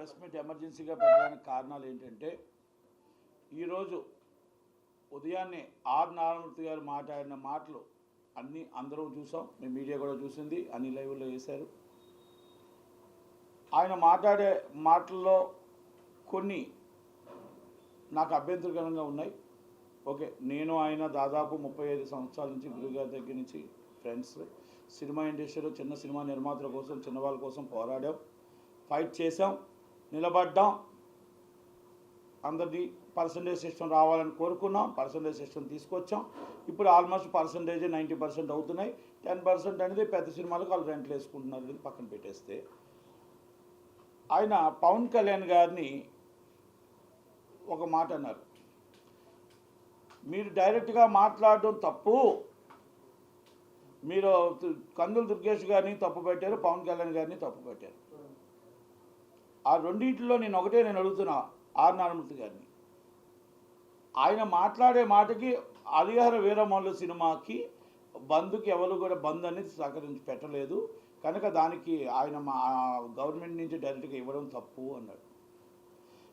Press meet ఎమర్జెన్సీగా పెట్టడానికి కారణాలు ఏంటంటే ఈరోజు ఉదయాన్నే ఆర్ నారాయణమూర్తి గారు మాట్లాడిన మాటలు అన్నీ అందరూ చూసాం, మీ మీడియా కూడా చూసింది, అన్ని లైవ్లో వేశారు. ఆయన మాట్లాడే మాటల్లో కొన్ని నాకు అభ్యంతరకరంగా ఉన్నాయి. ఓకే, నేను ఆయన దాదాపు 35 సంవత్సరాల నుంచి గురుగారి దగ్గర నుంచి ఫ్రెండ్స్. సినిమా ఇండస్ట్రీలో చిన్న సినిమా నిర్మాతల కోసం, చిన్నవాళ్ళ కోసం పోరాడాం, ఫైట్ చేసాం, నిలబడ్డాం. అందరినీ పర్సంటేజ్ సిస్టమ్ రావాలని కోరుకున్నాం, పర్సంటేజ్ సిస్టమ్ తీసుకొచ్చాం. ఇప్పుడు ఆల్మోస్ట్ పర్సంటేజ్ 90% అవుతున్నాయి. 10% అనేది పెద్ద సినిమాలకు వాళ్ళు రెంట్లు వేసుకుంటున్నారు, అనేది పక్కన పెట్టేస్తే. ఆయన పవన్ కళ్యాణ్ గారిని ఒక మాట అన్నారు, మీరు డైరెక్ట్గా మాట్లాడడం తప్పు, మీరు కందుల దుర్గేష్ గారిని తప్పు పెట్టారు, పవన్ కళ్యాణ్ గారిని తప్పు పెట్టారు. ఆ రెండింటిలో నేను అడుగుతున్నా ఆర్ నారాయణమూర్తి గారిని. ఆయన మాట్లాడే మాటకి హరిహర వీరమల్లు సినిమాకి బంధుకి ఎవరు కూడా బంద్ అనేది సహకరించి పెట్టలేదు కనుక దానికి ఆయన మా గవర్నమెంట్ నుంచి డైరెక్ట్గా ఇవ్వడం తప్పు అన్నాడు.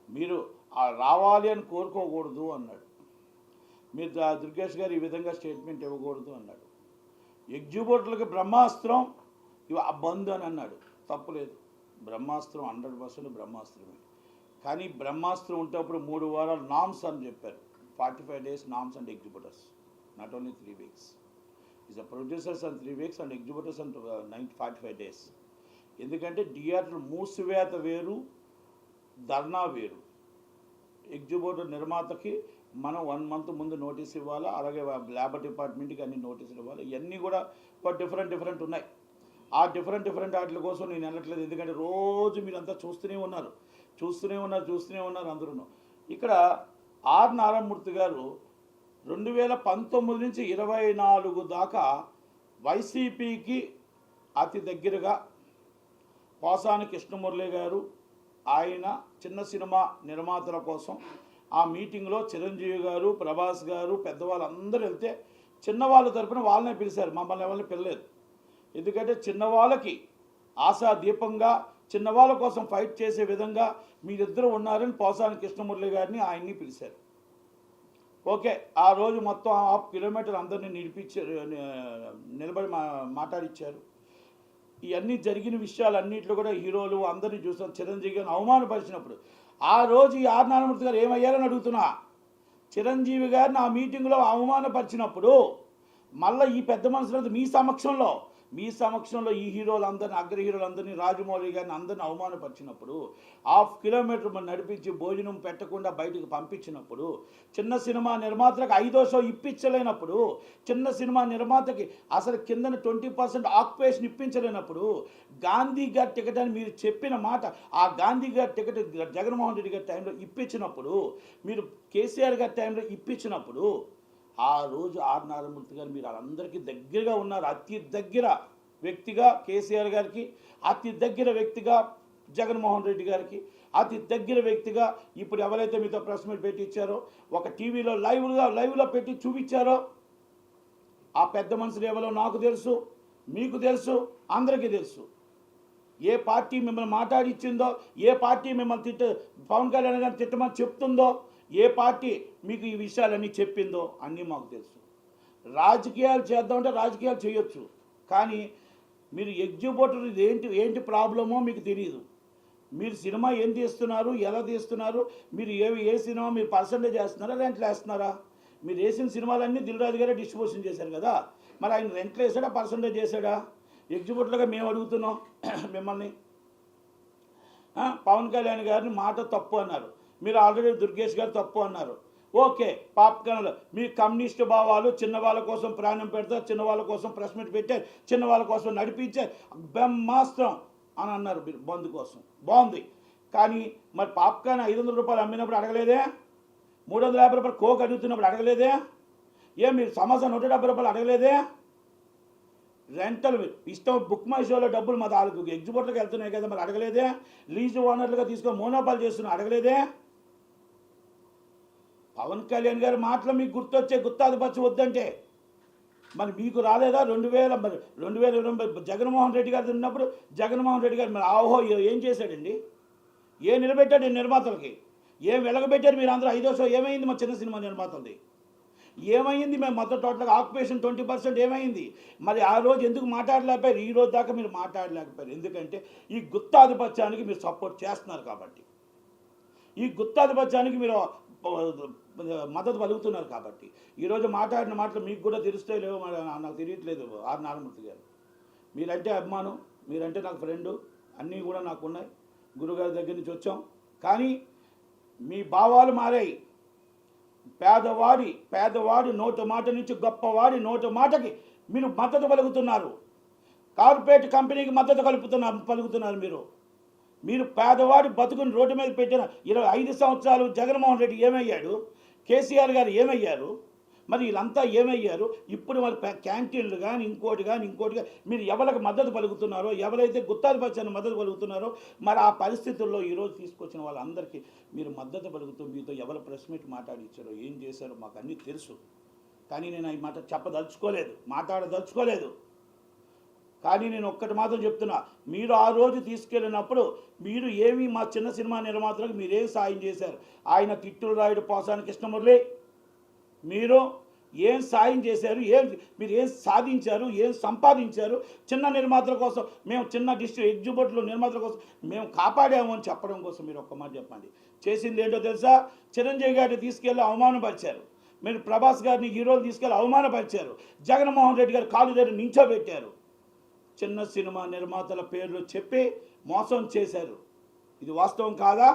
మీరు రావాలి అని కోరుకోకూడదు అన్నాడు. మీరు దుర్గేష్ గారు ఈ విధంగా స్టేట్మెంట్ ఇవ్వకూడదు అన్నాడు. ఎగ్జిక్యూటివ్లకి బ్రహ్మాస్త్రం బంద్ అని అన్నాడు, తప్పులేదు. బ్రహ్మాస్త్రం 100% బ్రహ్మాస్త్రమే. కానీ బ్రహ్మాస్త్రం ఉంటప్పుడు 3 వారాలు నామ్స్ అని చెప్పారు. 45 days norms and executors, not only 3 weeks. Is the producers and 3 weeks and executors and 45 days. ఎందుకంటే థియేటర్ మూసివేత వేరు, ధర్నా వేరు. ఎగ్జిక్యూటివ్ నిర్మాతకి మనం 1 month ముందు నోటీస్ ఇవ్వాలి, అలాగే లేబర్ డిపార్ట్మెంట్కి అన్ని నోటీసులు ఇవ్వాలి. ఇవన్నీ కూడా డిఫరెంట్ ఉన్నాయి. ఆ డిఫరెంట్ వాటి కోసం నేను వెళ్ళట్లేదు, ఎందుకంటే రోజు మీరంతా చూస్తూనే ఉన్నారు అందరూ. ఇక్కడ ఆర్ నారాయణమూర్తి గారు 2019 నుంచి 24 దాకా వైసీపీకి అతి దగ్గరగా పోసాని కృష్ణమురళి గారు, ఆయన చిన్న సినిమా నిర్మాతల కోసం ఆ మీటింగ్లో చిరంజీవి గారు, ప్రభాస్ గారు, పెద్దవాళ్ళందరూ వెళ్తే చిన్నవాళ్ళ తరపున వాళ్ళనే పిలిచారు, మమ్మల్ని ఎవరిని పిలలేదు. ఎందుకంటే చిన్నవాళ్ళకి ఆశా దీపంగా, చిన్నవాళ్ళ కోసం ఫైట్ చేసే విధంగా మీరిద్దరూ ఉన్నారని పోసాని కృష్ణమురళి గారిని ఆయన్ని పిలిచారు. ఓకే, ఆ రోజు మొత్తం 1/2 kilometer అందరినీ నిలబడి మాట్లాడిచ్చారు. ఇవన్నీ జరిగిన విషయాలన్నింటిలో కూడా హీరోలు అందరినీ చూసాం. చిరంజీవి గారిని అవమానపరిచినప్పుడు ఆ రోజు ఈ ఆర్ నారాయణమూర్తి గారు ఏమయ్యారని అడుగుతున్నా. చిరంజీవి గారిని ఆ మీటింగ్లో అవమానపరిచినప్పుడు మళ్ళీ ఈ పెద్ద మనుషులంతా మీ సమక్షంలో ఈ హీరోలందరినీ, అగ్ర హీరోలందరినీ, రాజమౌళి గారిని అందరినీ అవమానపరిచినప్పుడు, 1/2 kilometer నడిపించి భోజనం పెట్టకుండా బయటకు పంపించినప్పుడు, చిన్న సినిమా నిర్మాతలకు 5వ షో ఇప్పించలేనప్పుడు, చిన్న సినిమా నిర్మాతకి అసలు కిందన 20% ఆక్యుపేషన్ ఇప్పించలేనప్పుడు, గాంధీ గారి టికెట్ అని మీరు చెప్పిన మాట, ఆ గాంధీ గారి టికెట్ జగన్మోహన్ రెడ్డి గారి టైంలో ఇప్పించినప్పుడు, మీరు కేసీఆర్ గారి టైంలో ఇప్పించినప్పుడు, ఆ రోజు ఆర్ నారాయణమూర్తి గారు మీరు వాళ్ళందరికీ దగ్గరగా ఉన్నారు. అతి దగ్గర వ్యక్తిగా కేసీఆర్ గారికి, అతి దగ్గర వ్యక్తిగా జగన్మోహన్ రెడ్డి గారికి, అతి దగ్గర వ్యక్తిగా ఇప్పుడు ఎవరైతే మీతో ప్రెస్ మీట్ పెట్టి ఇచ్చారో, ఒక టీవీలో లైవ్లో పెట్టి చూపించారో, ఆ పెద్ద మనుషులు ఎవరో నాకు తెలుసు, మీకు తెలుసు, అందరికీ తెలుసు. ఏ పార్టీ మిమ్మల్ని మాట్లాడిచ్చిందో, ఏ పార్టీ మిమ్మల్ని పవన్ కళ్యాణ్ గారిని తిట్టమని చెప్తుందో, ఏ పార్టీ మీకు ఈ విషయాలన్నీ చెప్పిందో అన్నీ మాకు తెలుసు. రాజకీయాలు చేద్దామంటే రాజకీయాలు చేయొచ్చు, కానీ మీరు ఎగ్జిక్యూటివ్ ఏంటి ప్రాబ్లమో మీకు తెలియదు. మీరు సినిమా ఏం తీస్తున్నారు, ఎలా తీస్తున్నారు, మీరు ఏ సినిమా మీరు పర్సంటేజ్ వేస్తున్నారా, రెంట్లు వేస్తున్నారా? మీరు వేసిన సినిమాలన్నీ దిల్ రాజు గారే డిస్ట్రిబ్యూషన్ చేశారు కదా, మరి ఆయన రెంట్లు వేసాడా, పర్సంటేజ్ చేశాడా? ఎగ్జిక్యూటివ్గా మేము అడుగుతున్నాం మిమ్మల్ని. పవన్ కళ్యాణ్ గారిని మాట తప్పు అన్నారు, మీరు ఆల్రెడీ దుర్గేష్ గారు తప్పు అన్నారు. ఓకే, పాప్కార్న్లు మీ కమ్యూనిస్టు భావాలు, చిన్నవాళ్ళ కోసం ప్రాణం పెడతారు, చిన్నవాళ్ళ కోసం ప్రెస్ మీట్ పెట్టారు, చిన్నవాళ్ళ కోసం నడిపించారు, బ్రహ్మాస్త్రం అని అన్నారు మీరు బంద్ కోసం. బాగుంది, కానీ మరి పాప్కార్న్ 500 రూపాయలు అమ్మినప్పుడు అడగలేదే? 350 రూపాయలు కోక్ అడుగుతున్నప్పుడు అడగలేదే? మీరు సమోసా 170 రూపాయలు అడగలేదే? రెంటల్ ఇష్టం బుక్ మై షోలో డబ్బులు మా వాళ్ళకి ఎగ్జిక్యూటివ్కి వెళ్తున్నాయి కదా, మరి అడగలేదే? లీజు ఓనర్లుగా తీసుకొని మోనోపాలు చేస్తున్నా, అడగలేదే? పవన్ కళ్యాణ్ గారి మాటలు మీకు గుర్తాధిపత్యం వద్దంటే మరి మీకు రాలేదా? 2020 జగన్మోహన్ రెడ్డి గారు ఉన్నప్పుడు జగన్మోహన్ రెడ్డి గారు మరి ఆహో ఏం చేశాడండి? ఏ నిలబెట్టాడు ఈ నిర్మాతలకి? ఏం వెలగబెట్టారు మీరు అందరూ? 5వ షో ఏమైంది మా చిన్న సినిమా నిర్మాతలది? ఏమైంది? మేము మొత్తం టోటల్గా ఆక్యుపేషన్ 20% ఏమైంది? మరి ఆ రోజు ఎందుకు మాట్లాడలేకపోయారు? ఈ రోజు దాకా మీరు మాట్లాడలేకపోయారు. ఎందుకంటే ఈ గుత్తాధిపత్యానికి మీరు సపోర్ట్ చేస్తున్నారు కాబట్టి, ఈ గుత్తాధిపత్యానికి మీరు మద్దతు పలుకుతున్నారు కాబట్టి ఈరోజు మాట్లాడిన మాటలు మీకు కూడా తెలుస్తాయి లేవో మరి నాకు తెలియట్లేదు. ఆర్ నారాయణమూర్తి గారు, మీరంటే అభిమానం, మీరంటే నాకు ఫ్రెండు, అన్నీ కూడా నాకు ఉన్నాయి. గురుగారి దగ్గర నుంచి వచ్చాం. కానీ మీ భావాలు మారాయి. పేదవాడి నోటు మాట నుంచి గొప్పవాడి నోటు మాటకి మీరు మద్దతు పలుకుతున్నారు. కార్పొరేట్ కంపెనీకి మద్దతు పలుకుతున్నారు మీరు పేదవాడి బతుకుని రోడ్డు మీద పెట్టిన 25 సంవత్సరాలు జగన్మోహన్ రెడ్డి ఏమయ్యాడు? కేసీఆర్ గారు ఏమయ్యారు? మరి వీళ్ళంతా ఏమయ్యారు? ఇప్పుడు మరి క్యాంటీన్లు కానీ ఇంకోటి కానీ మీరు ఎవరికి మద్దతు పలుకుతున్నారో, ఎవరైతే గుత్తాధిపత్యాన్ని మద్దతు పలుకుతున్నారో, మరి ఆ పరిస్థితుల్లో ఈరోజు తీసుకొచ్చిన వాళ్ళందరికీ మీరు మద్దతు పలుకుతూ మీతో ఎవరు ప్రెస్ మీట్ మాట్లాడించారో, ఏం చేశారో మాకు అన్నీ తెలుసు. కానీ నేను ఈ మాట మాట్లాడదలుచుకోలేదు. కానీ నేను ఒక్కటి మాత్రం చెప్తున్నా, మీరు ఆ రోజు తీసుకెళ్ళినప్పుడు మీరు ఏమీ మా చిన్న సినిమా నిర్మాతలకు మీరేం సాయం చేశారు? ఆయన కిట్టులు రాయుడు, పోసాని కృష్ణమురళి, మీరు ఏం సాయం చేశారు? మీరు ఏం సాధించారు? ఏం సంపాదించారు? చిన్న నిర్మాతల కోసం మేము, చిన్న ఎగ్జిబిట్లు నిర్మాతల కోసం మేము కాపాడాము అని చెప్పడం కోసం మీరు ఒక్క మాట చెప్పండి. చేసింది ఏంటో తెలుసా? చిరంజీవి గారిని తీసుకెళ్ళి అవమానపరిచారు. మీరు ప్రభాస్ గారిని హీరోలు తీసుకెళ్ళి అవమానపరిచారు. జగన్మోహన్ రెడ్డి గారు కాలు దగ్గర నించోబెట్టారు. చిన్న సినిమా నిర్మాతల పేర్లు చెప్పి మోసం చేశారు. ఇది వాస్తవం కాదా?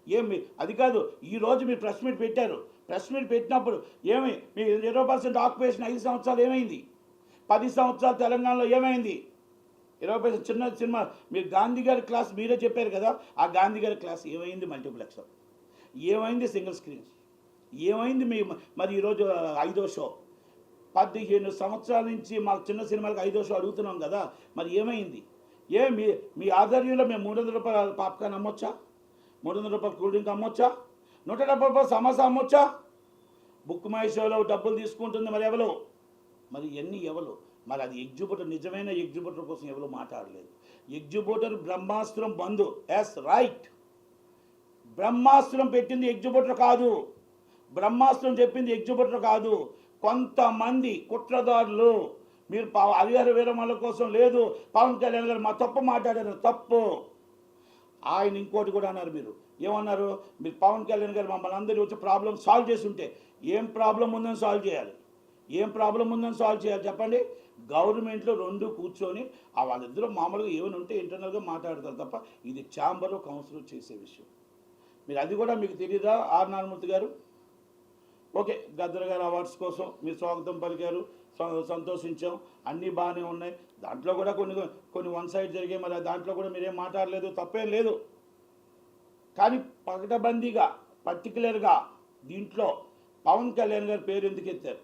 ఏమి అది కాదు. ఈరోజు మీరు ప్రెస్ మీట్ పెట్టారు. ప్రెస్ మీట్ పెట్టినప్పుడు ఏమి మీ 20% ఆక్యుపేషన్ 5 సంవత్సరాలు ఏమైంది? 10 సంవత్సరాలు తెలంగాణలో ఏమైంది? 20% చిన్న సినిమా మీరు గాంధీ గారి క్లాస్ మీరే చెప్పారు కదా, ఆ గాంధీ గారి క్లాస్ ఏమైంది? మల్టీప్లెక్స్ ఏమైంది? సింగిల్ స్క్రీన్స్ ఏమైంది? మరి ఈరోజు 5వ షో 15 సంవత్సరాల నుంచి మాకు చిన్న సినిమాలకు 5వ షో అడుగుతున్నాం కదా, మరి ఏమైంది? మీ ఆధ్వర్యంలో మేము 300 రూపాయల పాప్కార్న్ అమ్మొచ్చా? 300 రూపాయల కూల్ డ్రింక్ అమ్మొచ్చా? 170 రూపాయల సమోసా అమ్మొచ్చా? బుక్ మై షోలో డబ్బులు తీసుకుంటుంది మరి ఎవరు? మరి ఎన్ని ఎవరు? మరి అది ఎగ్జిబిటర్, నిజమైన ఎగ్జిబిటర్ కోసం ఎవరు మాట్లాడలేదు. ఎగ్జిబిటర్ బ్రహ్మాస్త్రం బంధు. ఎస్ రైట్, బ్రహ్మాస్త్రం పెట్టింది ఎగ్జిబిటర్ కాదు. బ్రహ్మాస్త్రం చెప్పింది ఎగ్జిబిటర్ కాదు. కొంతమంది కుట్రదారులు మీరు అధికార విరమణ కోసం లేదు, పవన్ కళ్యాణ్ గారు మా తప్పు మాట్లాడారు, తప్పు. ఆయన ఇంకోటి కూడా అన్నారు. మీరు ఏమన్నారు? మీరు పవన్ కళ్యాణ్ గారు మమ్మల్ని అందరూ వచ్చి ప్రాబ్లం సాల్వ్ చేసి ఉంటే ఏం ప్రాబ్లం ఉందని సాల్వ్ చేయాలి? చెప్పండి. గవర్నమెంట్లో 2 కూర్చొని వాళ్ళిద్దరూ మామూలుగా ఏమైనా ఉంటే ఇంటర్నల్గా మాట్లాడతారు తప్ప ఇది ఛాంబర్ కౌన్సిల్ చేసే విషయం. మీరు అది కూడా మీకు తెలియదా? ఆర్ నారాయణమూర్తి గారు, ఓకే, గద్దర్ గారు అవార్డ్స్ కోసం మీరు స్వాగతం పలికారు, సంతోషించాం, అన్నీ బాగానే ఉన్నాయి. దాంట్లో కూడా కొన్ని వన్ సైడ్ జరిగాయి. మరి దాంట్లో కూడా మీరేం మాట్లాడలేదు, తప్పేం లేదు. కానీ పకటబందీగా పర్టికులర్గా దీంట్లో పవన్ కళ్యాణ్ గారి పేరు ఎందుకు ఎత్తారు?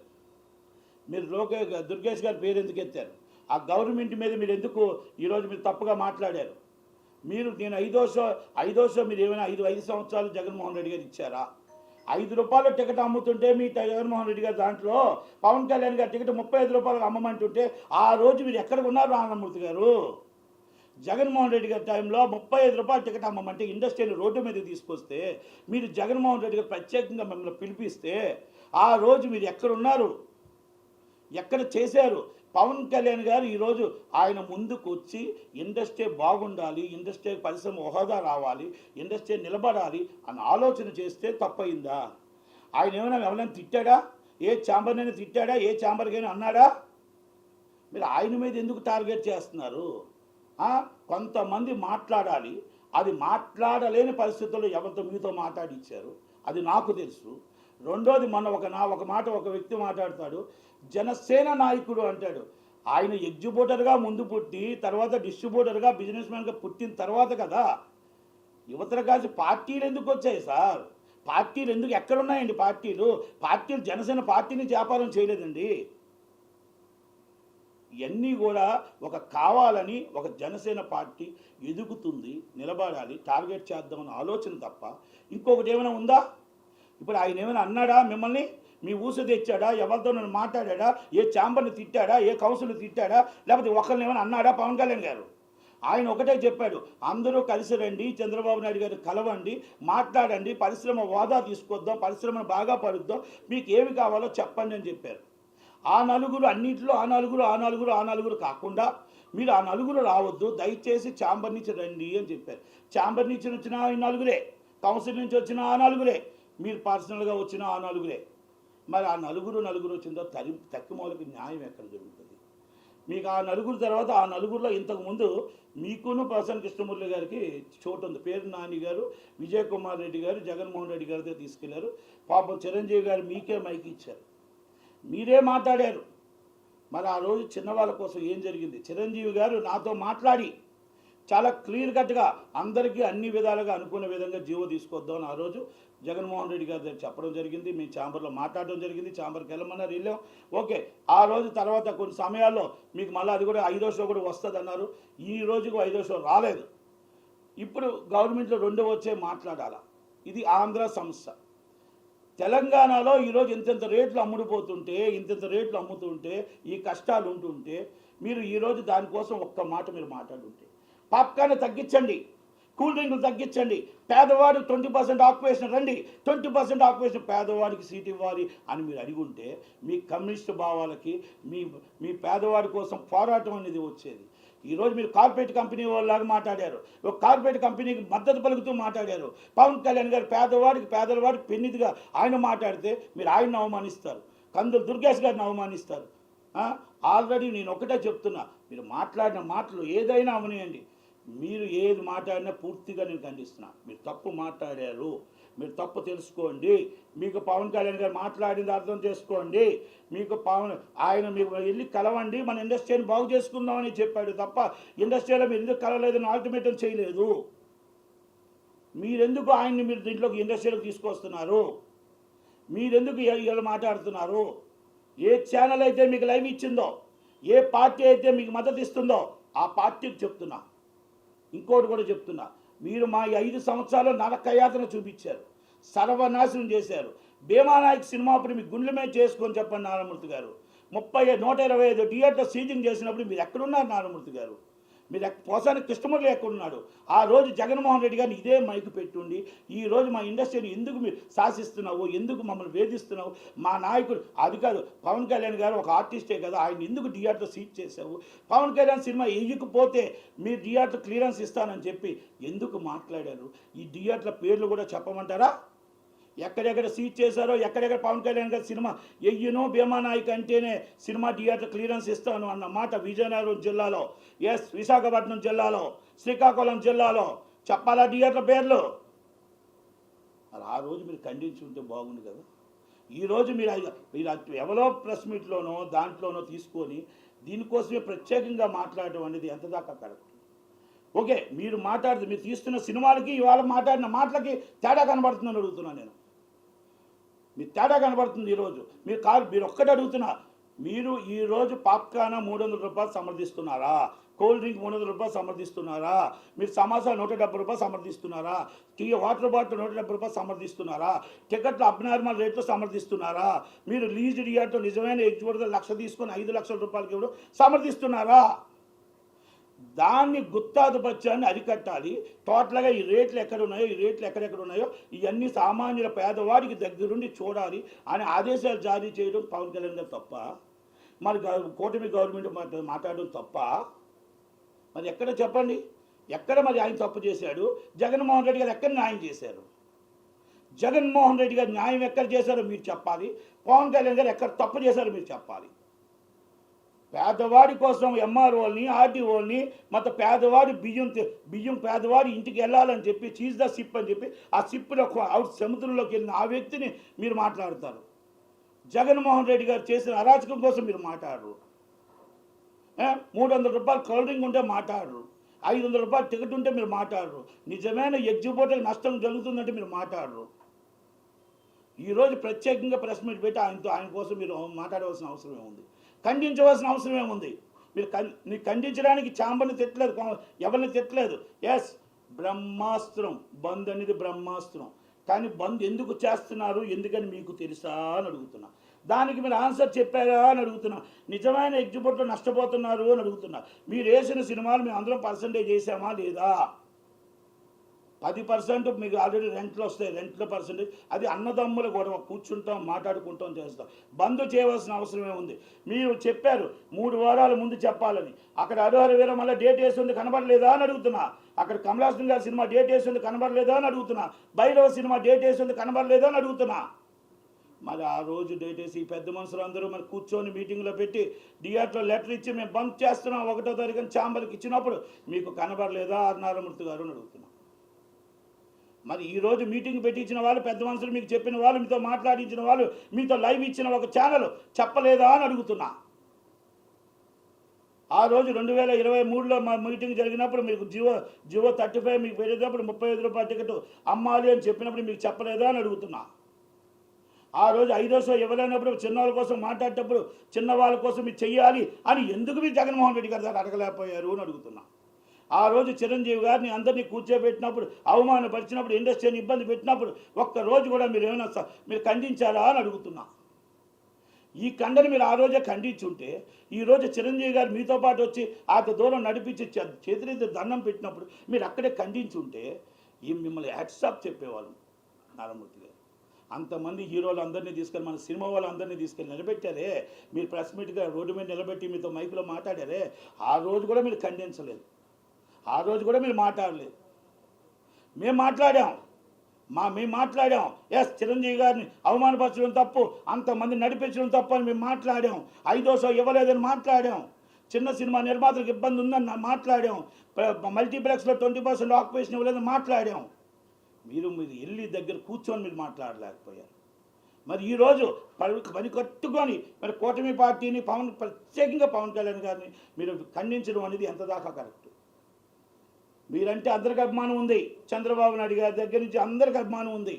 మీరు దుర్గేష్ గారి పేరు ఎందుకు ఎత్తారు? ఆ గవర్నమెంట్ మీద మీరు ఎందుకు ఈరోజు మీరు తప్పుగా మాట్లాడారు? నేను 5వ షో మీరు ఏమైనా 5 సంవత్సరాలు జగన్మోహన్ రెడ్డి గారు ఇచ్చారా? 5 రూపాయల టికెట్ అమ్ముతుంటే మీ జగన్మోహన్ రెడ్డి గారు దాంట్లో పవన్ కళ్యాణ్ గారి టికెట్ 35 రూపాయలకు అమ్మమంటుంటే ఆ రోజు మీరు ఎక్కడ ఉన్నారు నారాయణమూర్తి గారు? జగన్మోహన్ రెడ్డి గారి టైంలో 35 రూపాయల టికెట్ అమ్మమంటే ఇండస్ట్రీని రోడ్డు మీద తీసుకొస్తే మీరు జగన్మోహన్ రెడ్డి గారు ప్రత్యేకంగా మిమ్మల్ని పిలిపిస్తే ఆ రోజు మీరు ఎక్కడున్నారు? ఎక్కడ చేశారు? పవన్ కళ్యాణ్ గారు ఈరోజు ఆయన ముందుకు వచ్చి ఇండస్ట్రీ బాగుండాలి, ఇండస్ట్రీ పరిశ్రమ హోదా రావాలి, ఇండస్ట్రీ నిలబడాలి అన్న ఆలోచన చేస్తే తప్పయిందా? ఆయన ఎవరైనా తిట్టాడా? ఏ ఛాంబర్నైనా తిట్టాడా? ఏ ఛాంబర్కైనా అన్నాడా? మీరు ఆయన మీద ఎందుకు టార్గెట్ చేస్తున్నారు? కొంతమంది మాట్లాడాలి, అది మాట్లాడలేని పరిస్థితుల్లో ఎవరితో మీతో మాట్లాడిచ్చారు అది నాకు తెలుసు. రెండోది, మొన్న ఒక వ్యక్తి మాట్లాడతాడు, జనసేన నాయకుడు అంటాడు. ఆయన ఎగ్జిబిటర్గా ముందు పుట్టి తర్వాత డిస్ట్రిబ్యూటర్గా బిజినెస్ మ్యాన్గా పుట్టిన తర్వాత కదా యువతలు కాసి పార్టీలు ఎందుకు వచ్చాయి సార్? పార్టీలు ఎందుకు ఎక్కడున్నాయండి? పార్టీలు జనసేన పార్టీని వ్యాపారం చేయలేదండి. ఇవన్నీ కూడా కావాలని ఒక జనసేన పార్టీ ఎదుగుతుంది, నిలబడాలి, టార్గెట్ చేద్దామన్న ఆలోచన తప్ప ఇంకొకటి ఏమైనా ఉందా? ఇప్పుడు ఆయన ఏమైనా అన్నాడా? మిమ్మల్ని మీ ఊసు తెచ్చాడా? ఎవరితో నన్ను మాట్లాడా? ఏ ఛాంబర్ని తిట్టాడా? ఏ కౌన్సిల్ని తిట్టాడా? లేకపోతే ఒకరిని ఏమైనా అన్నాడా పవన్ కళ్యాణ్ గారు? ఆయన ఒకటే చెప్పాడు, అందరూ కలిసి రండి, చంద్రబాబు నాయుడు గారు కలవండి, మాట్లాడండి, పరిశ్రమ హోదా తీసుకొద్దాం, పరిశ్రమను బాగా పరుద్దాం, మీకు ఏమి కావాలో చెప్పండి అని చెప్పారు. ఆ నలుగురు అన్నింటిలో ఆ నలుగురు కాకుండా మీరు ఆ నలుగురు రావద్దు, దయచేసి ఛాంబర్ నుంచి రండి అని చెప్పారు. ఛాంబర్ నుంచి వచ్చిన ఈ నలుగురే, కౌన్సిల్ నుంచి వచ్చిన ఆ నలుగురే, మీరు పర్సనల్గా వచ్చిన ఆ నలుగురే. మరి ఆ నలుగురు వచ్చిందో తక్కిమూలకి న్యాయం ఎక్కడ జరుగుతుంది? మీకు ఆ నలుగురు తర్వాత ఆ నలుగురిలో ఇంతకుముందు మీకును ప్రసన్న కృష్ణమూర్తి గారికి చోటు ఉంది. పేరు నాని గారు, విజయ్ కుమార్ రెడ్డి గారు, జగన్మోహన్ రెడ్డి గారితో తీసుకెళ్లారు. పాపం చిరంజీవి గారు మీకే మైక్ ఇచ్చారు, మీరే మాట్లాడారు. మరి ఆ రోజు చిన్నవాళ్ళ కోసం ఏం జరిగింది? చిరంజీవి గారు నాతో మాట్లాడి చాలా క్లియర్ కట్గా అందరికీ అన్ని విధాలుగా అనుకునే విధంగా జీవో తీసుకొద్దామని ఆ రోజు జగన్మోహన్ రెడ్డి గారి దగ్గర చెప్పడం జరిగింది. మేము ఛాంబర్లో మాట్లాడడం జరిగింది, ఛాంబర్కి వెళ్ళమన్నారు, వెళ్ళాం. ఓకే, ఆ రోజు తర్వాత కొన్ని సమయాల్లో మీకు మళ్ళీ అది కూడా 5వ షో కూడా వస్తుంది అన్నారు. ఈ రోజుకు 5వ షో రాలేదు. ఇప్పుడు గవర్నమెంట్లో 2వ వచ్చే మాట్లాడాలా. ఇది ఆంధ్ర సంస్థ. తెలంగాణలో ఈరోజు ఇంత రేట్లు అమ్ముడుపోతుంటే, ఇంత రేట్లు అమ్ముతుంటే, ఈ కష్టాలు ఉంటుంటే, మీరు ఈరోజు దానికోసం ఒక్క మాట మీరు మాట్లాడుంటే, పాప్కార్న్ తగ్గించండి, కూల్ డ్రింకులు తగ్గించండి, పేదవాడు 20% ఆక్యుపేషన్ రండి, 20% ఆక్యుపేషన్ పేదవాడికి సీట్ ఇవ్వాలి అని మీరు అడిగి ఉంటే మీ కమ్యూనిస్ట్ భావాలకి మీ పేదవాడి కోసం పోరాటం అనేది వచ్చేది. ఈరోజు మీరు కార్పొరేట్ కంపెనీ వాళ్ళలాగా మాట్లాడారు, ఒక కార్పొరేట్ కంపెనీకి మద్దతు పలుకుతూ మాట్లాడారు. పవన్ కళ్యాణ్ గారు పేదవాడికి పెన్నిదిగా ఆయన మాట్లాడితే మీరు ఆయన్ని అవమానిస్తారు, కందులు దుర్గేష్ గారిని అవమానిస్తారు. ఆల్రెడీ నేను ఒకటే చెప్తున్నా, మీరు మాట్లాడిన మాటలు ఏదైనా అవనియండి, మీరు ఏది మాట్లాడినా పూర్తిగా నేను ఖండిస్తున్నా. మీరు తప్పు మాట్లాడారు, మీరు తప్పు తెలుసుకోండి. మీకు పవన్ కళ్యాణ్ గారు మాట్లాడింది అర్థం చేసుకోండి. మీకు మీకు వెళ్ళి కలవండి, మన ఇండస్ట్రీని బాగు చేసుకుందామని చెప్పాడు తప్ప ఇండస్ట్రీలో మీరు ఎందుకు కలవలేదని ఆల్టిమేటం చేయలేదు. మీరెందుకు ఆయన్ని మీరు దీంట్లోకి ఇండస్ట్రీలోకి తీసుకొస్తున్నారు? మీరెందుకు ఇలా మాట్లాడుతున్నారు? ఏ ఛానల్ అయితే మీకు లైవ్ ఇచ్చిందో, ఏ పార్టీ అయితే మీకు మద్దతు ఇస్తుందో ఆ పార్టీకి చెప్తున్నా. ఇంకోటి కూడా చెప్తున్నా, మీరు మా 5 సంవత్సరాలు నరకయాతన చూపించారు, సర్వనాశనం చేశారు. భీమానాయక్ సినిమా అప్పుడు మీ గుండెల మీద చేసుకొని చెప్పండి నారాయణమూర్తి గారు. 125 థియేటర్లు సీజింగ్ చేసినప్పుడు మీరు ఎక్కడున్నారు నారాయణమూర్తి గారు? మీరు పోసాని కృష్ణమూర్తి ఎక్కడున్నాడు? ఆ రోజు జగన్మోహన్ రెడ్డి గారిని ఇదే మైకు పెట్టుండి ఈరోజు మా ఇండస్ట్రీని ఎందుకు మీరు శాసిస్తున్నావు, ఎందుకు మమ్మల్ని వేధిస్తున్నావు? మా నాయకుడు అది కాదు, పవన్ కళ్యాణ్ గారు ఒక ఆర్టిస్టే కదా, ఆయన ఎందుకు థియేటర్ సీట్ చేశావు? పవన్ కళ్యాణ్ సినిమా వేయకపోతే మీరు థియేటర్ క్లియరెన్స్ ఇస్తానని చెప్పి ఎందుకు మాట్లాడారు? ఈ థియేటర్ల పేర్లు కూడా చెప్పమంటారా? ఎక్కడెక్కడ సీట్ చేశారో, ఎక్కడెక్కడ పవన్ కళ్యాణ్ గారి సినిమా ఎయ్యనో భీమానాయక్ అంటేనే సినిమా థియేటర్ క్లియరెన్స్ ఇస్తాను అన్న మాట విజయనగరం జిల్లాలో, విశాఖపట్నం జిల్లాలో, శ్రీకాకుళం జిల్లాలో చెప్పాలా థియేటర్ పేర్లు? మరి ఆ రోజు మీరు ఖండించి ఉంటే బాగుంది కదా. ఈరోజు మీరు ఎవరో ప్రెస్ మీట్లోనో దాంట్లోనో తీసుకొని దీనికోసమే ప్రత్యేకంగా మాట్లాడటం అనేది ఎంత దాకా కరెక్ట్? ఓకే, మీరు తీస్తున్న సినిమాలకి ఇవాళ మాట్లాడిన మాటలకి తేడా కనబడుతుందని అడుగుతున్నాను నేను. మీ తేడా కనబడుతుంది ఈరోజు. మీరు ఒక్కటి అడుగుతున్నా, మీరు ఈరోజు పాప్కార్న్ 300 రూపాయలు సమర్థిస్తున్నారా? కూల్ డ్రింక్ 300 రూపాయలు సమర్థిస్తున్నారా? మీరు సమోసా 170 రూపాయలు సమర్థిస్తున్నారా? వాటర్ బాటిల్ 170 రూపాయలు సమర్థిస్తున్నారా? టికెట్లు అబ్నార్మల్ రేట్లు సమర్థిస్తున్నారా? మీరు లీజ్ థియేటర్తో నిజమైన ఎగ్జిబిటర్ 1,00,000 తీసుకొని 5 లక్షల రూపాయలకి ఇవ్వడం సమర్థిస్తున్నారా? దాన్ని గుత్తాధిపత్యాన్ని అరికట్టాలి. టోటల్గా ఈ రేట్లు ఎక్కడెక్కడ ఉన్నాయో ఇవన్నీ సామాన్యుల పేదవాడికి దగ్గరుండి చూడాలి అని ఆదేశాలు జారీ చేయడం పవన్ కళ్యాణ్ గారు తప్ప? మరి కూటమి గవర్నమెంట్ మాట్లాడడం తప్ప? మరి ఎక్కడ చెప్పండి, ఎక్కడ మరి ఆయన తప్పు చేశాడు? జగన్మోహన్ రెడ్డి గారు ఎక్కడ న్యాయం చేశారు? జగన్మోహన్ రెడ్డి గారు న్యాయం ఎక్కడ చేశారో మీరు చెప్పాలి. పవన్ కళ్యాణ్ గారు ఎక్కడ తప్పు చేశారో మీరు చెప్పాలి. పేదవాడి కోసం ఎంఆర్ఓల్ని, ఆర్డీఓల్ని, మొత్తం పేదవాడి బియ్యం పేదవాడి ఇంటికి వెళ్ళాలని చెప్పి చీజ్ ద సిప్ అని చెప్పి ఆ సిప్లో సముద్రంలోకి వెళ్ళిన ఆ వ్యక్తిని మీరు మాట్లాడతారు. జగన్మోహన్ రెడ్డి గారు చేసిన అరాచకం కోసం మీరు మాట్లాడరు. 300 రూపాయలు కూల్ డ్రింక్ ఉంటే మాట్లాడరు, 500 రూపాయలు టికెట్ ఉంటే మీరు మాట్లాడరు, నిజమైన ఎగ్జిబిటర్కి నష్టం జరుగుతుందంటే మీరు మాట్లాడరు. ఈరోజు ప్రత్యేకంగా ప్రెస్ మీట్ పెట్టి ఆయన కోసం మీరు మాట్లాడవలసిన అవసరం ఏముంది? ఖండించవలసిన అవసరం ఏముంది? మీరు ఖండించడానికి ఛాంబర్ని తిట్టలేదు, ఎవరిని తిట్టలేదు. బ్రహ్మాస్త్రం బంద్ అనేది బ్రహ్మాస్త్రం. కానీ బంద్ ఎందుకు చేస్తున్నారు, ఎందుకని మీకు తెలుసా అని అడుగుతున్నా. దానికి మీరు ఆన్సర్ చెప్పారా అని అడుగుతున్నా. నిజమైన ఎగ్జిబిట్లో నష్టపోతున్నారు అని అడుగుతున్నా. మీరు వేసిన సినిమాలు మేము అందరం పర్సంటేజ్ చేసామా లేదా? 10% మీకు ఆల్రెడీ రెంట్లు వస్తాయి, రెంట్ల పర్సెంటేజ్ అది అన్నదమ్ములు గొడవ, కూర్చుంటాం, మాట్లాడుకుంటాం, చేస్తాం. బంద్ చేయవలసిన అవసరమే ఉంది. మీరు చెప్పారు 3 వారాల ముందు చెప్పాలని. అక్కడ హరిహర వీర మళ్ళీ డేట్ వేస్తుంది కనబడలేదా అని అడుగుతున్నా. అక్కడ కమలాసన్ గారి సినిమా డేట్ వేస్తుంది కనబడలేదా అని అడుగుతున్నా. భైరవ సినిమా డేట్ వేస్తుంది కనబడలేదా అని అడుగుతున్నా. మరి ఆ రోజు డేట్ వేసి ఈ పెద్ద మనుషులు అందరూ మరి కూర్చొని మీటింగ్లో పెట్టి డిఆర్లో లెటర్ ఇచ్చి మేము బంద్ చేస్తున్నాం 1వ తారీఖున ఛాంబర్కి ఇచ్చినప్పుడు మీకు కనబడలేదా నారాయణమూర్తి గారు అని అడుగుతున్నా. మరి ఈరోజు మీటింగ్ పెట్టించిన వాళ్ళు, పెద్ద మనుషులు మీకు చెప్పిన వాళ్ళు, మీతో మాట్లాడించిన వాళ్ళు, మీతో లైవ్ ఇచ్చిన ఒక ఛానల్ చెప్పలేదా అని అడుగుతున్నా. ఆ రోజు 2023లో మా మీటింగ్ జరిగినప్పుడు మీకు జియో 35 మీకు పెట్టేటప్పుడు 35 రూపాయల టికెట్ అమ్మాలి అని చెప్పినప్పుడు మీకు చెప్పలేదా అని అడుగుతున్నా. ఆ రోజు 5వ షో ఇవ్వలేనప్పుడు చిన్నవాళ్ళ కోసం మాట్లాడేటప్పుడు చిన్నవాళ్ళ కోసం మీరు చెయ్యాలి అని ఎందుకు మీరు జగన్మోహన్ రెడ్డి గారి దగ్గర అడగలేకపోయారు అని అడుగుతున్నా. ఆ రోజు చిరంజీవి గారిని అందరినీ కూర్చోబెట్టినప్పుడు, అవమానపరిచినప్పుడు, ఇండస్ట్రీని ఇబ్బంది పెట్టినప్పుడు ఒక్కరోజు కూడా మీరు ఏమైనా మీరు ఖండించారా అని అడుగుతున్నా. ఈ ఖండన మీరు ఆ రోజే ఖండించుంటే ఈరోజు చిరంజీవి గారు మీతో పాటు వచ్చి అంత దూరం నడిపించి చేతులెత్తి దండం పెట్టినప్పుడు మీరు అక్కడే ఖండించుంటే మిమ్మల్ని హ్యాట్సాప్ చెప్పేవాళ్ళు నారాయణమూర్తి గారు. అంతమంది హీరోలు అందరినీ తీసుకెళ్ళి, మన సినిమా వాళ్ళందరినీ తీసుకెళ్ళి నిలబెట్టారే. మీరు ప్రెస్ మీట్గా రోడ్డు మీద నిలబెట్టి మీతో మైకులో మాట్లాడారే. ఆ రోజు కూడా మీరు ఖండించలేదు, ఆ రోజు కూడా మీరు మాట్లాడలేదు. మేము మాట్లాడాం. ఎస్, చిరంజీవి గారిని అవమానపరచడం తప్పు, అంతమంది నడిపించడం తప్పు అని మేము మాట్లాడాం. 5వ షో ఇవ్వలేదని మాట్లాడాం. చిన్న సినిమా నిర్మాతలకు ఇబ్బంది ఉందని మాట్లాడాం. మల్టీప్లెక్స్లో 20% ఆక్యుపేషన్ ఇవ్వలేదని మాట్లాడాం. మీరు వెళ్ళి దగ్గర కూర్చొని మీరు మాట్లాడలేకపోయారు. మరి ఈరోజు పని కట్టుకొని మరి కూటమి పార్టీని ప్రత్యేకంగా పవన్ కళ్యాణ్ గారిని మీరు ఖండించడం అనేది ఎంత దాకా కరెక్ట్? మీరంటే అందరికి అభిమానం ఉంది, చంద్రబాబు నాయుడు గారి దగ్గర నుంచి అందరికి అభిమానం ఉంది.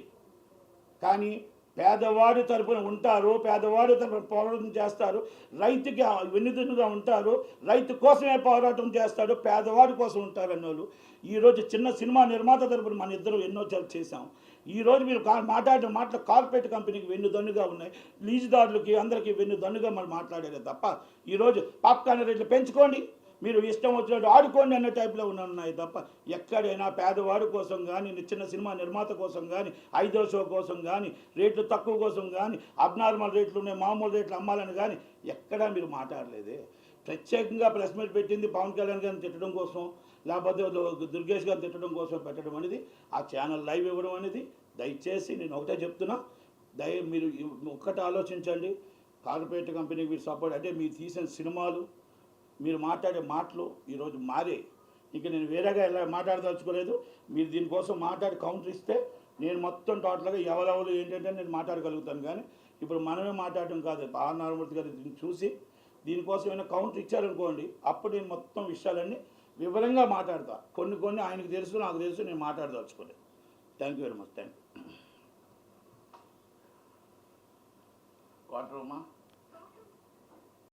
కానీ పేదవాడి తరపున ఉంటారు, పేదవాడి తరపున పోరాటం చేస్తారు, రైతుకి వెన్నుదన్నుగా ఉంటారు, రైతు కోసమే పోరాటం చేస్తాడు, పేదవాడి కోసం ఉంటారు అన్నోళ్ళు. ఈరోజు చిన్న సినిమా నిర్మాత తరపున మన ఇద్దరు ఎన్నో చేసాం. ఈరోజు మీరు మాట్లాడిన మాటలు కార్పొరేట్ కంపెనీకి వెన్నుదన్నుగా ఉన్నాయి, లీజుదారులకి అందరికీ వెన్నుదన్నుగా మనం మాట్లాడారు తప్ప ఈరోజు పాప్కార్న్ రేట్లు పెంచుకోండి, మీరు ఇష్టం వచ్చినట్టు ఆడుకోండి అన్న టైప్లో ఉన్నాయి తప్ప ఎక్కడైనా పేదవాడి కోసం కానీ, చిన్న సినిమా నిర్మాత కోసం కానీ, 5వ షో కోసం కానీ, రేట్లు తక్కువ కోసం కానీ, అబ్నార్మల్ రేట్లు ఉన్నాయి, మామూలు రేట్లు అమ్మాలని కానీ ఎక్కడా మీరు మాట్లాడలేదే. ప్రత్యేకంగా ప్రెస్ మీట్ పెట్టింది పవన్ కళ్యాణ్ గారిని తిట్టడం కోసం, లేకపోతే దుర్గేష్ గారిని తిట్టడం కోసం పెట్టడం అనేది, ఆ ఛానల్ లైవ్ ఇవ్వడం అనేది, దయచేసి నేను ఒకటే చెప్తున్నా, మీరు ఒక్కటి ఆలోచించండి. కార్పొరేట్ కంపెనీకి మీరు సపోర్ట్ అంటే మీరు తీసిన సినిమాలు, మీరు మాట్లాడే మాటలు ఈరోజు మారే. ఇక నేను వేరేగా ఎలా మాట్లాడదలుచుకోలేదు. మీరు దీనికోసం మాట్లాడి కౌంటర్ ఇస్తే నేను మొత్తం టోటల్గా ఎవరెవరు ఏంటంటే నేను మాట్లాడగలుగుతాను. కానీ ఇప్పుడు మనమే మాట్లాడటం కాదు. నారాయణమూర్తి గారు దీన్ని చూసి దీనికోసం ఏమైనా కౌంటర్ ఇచ్చారనుకోండి, అప్పుడు నేను మొత్తం విషయాలన్నీ వివరంగా మాట్లాడతా. కొన్ని ఆయనకు తెలుసు, నాకు తెలుసు, నేను మాట్లాడదలుచుకోలేదు. Thank you very much. Thank you. Water అమ్మా.